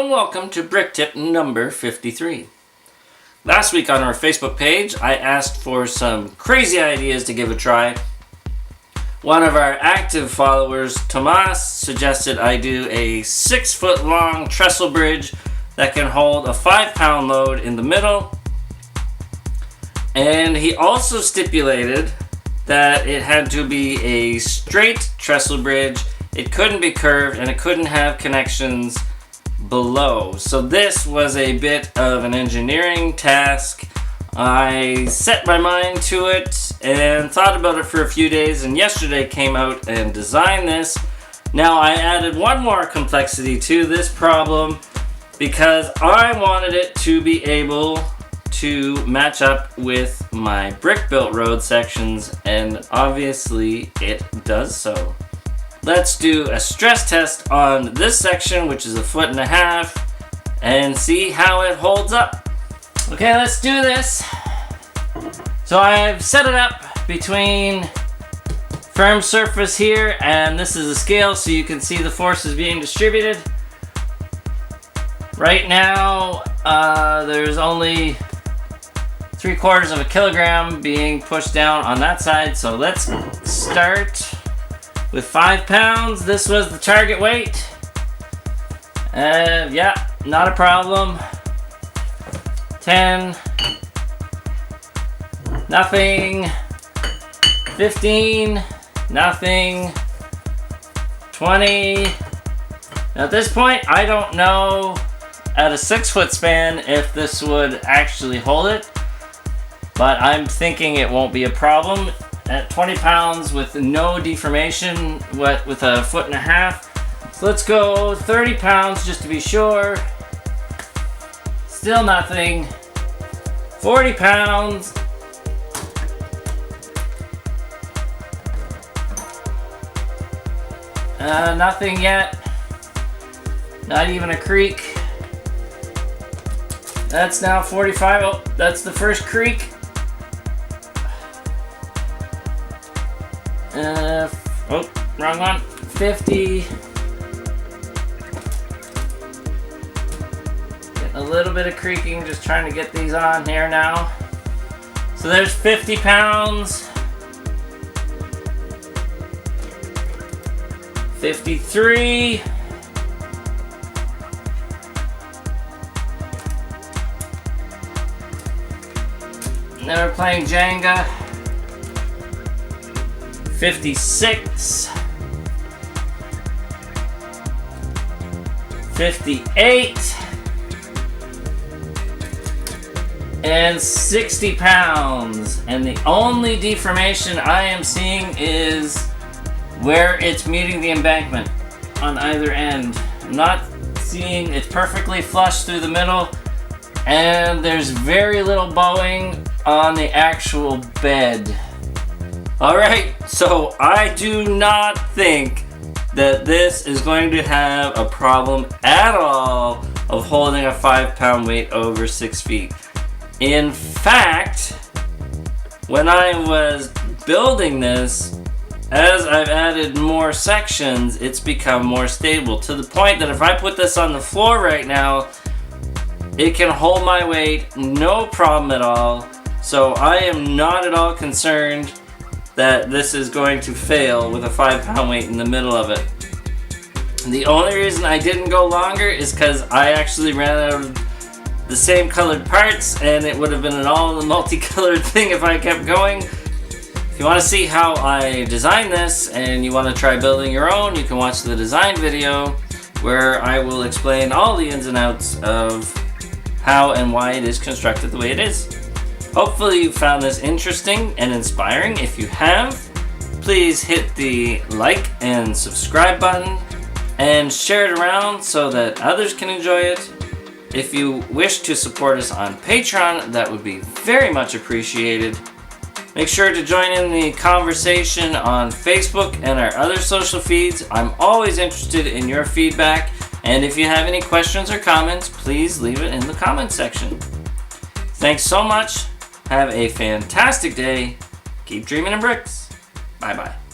and welcome to Brick Tip number 53. Last week on our Facebook page, I asked for some crazy ideas to give a try. One of our active followers, Tomas, suggested I do a 6-foot long trestle bridge that can hold a 5-pound load in the middle. And he also stipulated that it had to be a straight trestle bridge. It couldn't be curved and it couldn't have connections below. So this was a bit of an engineering task. I set my mind to it and thought about it for a few days, and yesterday came out and designed this. Now I added one more complexity to this problem because I wanted it to be able to match up with my brick built road sections, and obviously it does so. Let's do a stress test on this section, which is 1.5 feet, and see how it holds up. Okay, let's do this. So I've set it up between firm surface here, and this is a scale so you can see the forces being distributed. Right now, there's only 3/4 kilogram being pushed down on that side. So let's start with 5 pounds. This was the target weight. Yeah, not a problem. 10, nothing. 15, nothing. 20. Now at this point, I don't know at a 6-foot span if this would actually hold it, but I'm thinking it won't be a problem. At 20 pounds with no deformation, with 1.5 feet. So let's go 30 pounds just to be sure. Still nothing. 40 pounds. Nothing yet. Not even a creak. That's now 45. Oh, that's the first creak. Oh, wrong one. 50. Getting a little bit of creaking, just trying to get these on here now. So there's 50 pounds. 53. Now we're playing Jenga. 56, 58, and 60 pounds. And the only deformation I am seeing is where it's meeting the embankment on either end. I'm not seeing it's perfectly flush through the middle, and there's very little bowing on the actual bed. Alright, so I do not think that this is going to have a problem at all of holding a 5-pound weight over 6 feet. In fact, when I was building this, as I've added more sections, it's become more stable to the point that if I put this on the floor right now, it can hold my weight, no problem at all. So I am not at all concerned that this is going to fail with a 5-pound weight in the middle of it. The only reason I didn't go longer is because I actually ran out of the same colored parts, and it would have been an all multicolored thing if I kept going. If you want to see how I designed this and you want to try building your own, you can watch the design video where I will explain all the ins and outs of how and why it is constructed the way it is. Hopefully you found this interesting and inspiring. If you have, please hit the like and subscribe button and share it around so that others can enjoy it. If you wish to support us on Patreon, that would be very much appreciated. Make sure to join in the conversation on Facebook and our other social feeds. I'm always interested in your feedback, and if you have any questions or comments, please leave it in the comment section. Thanks so much. Have a fantastic day. Keep dreaming in bricks. Bye-bye.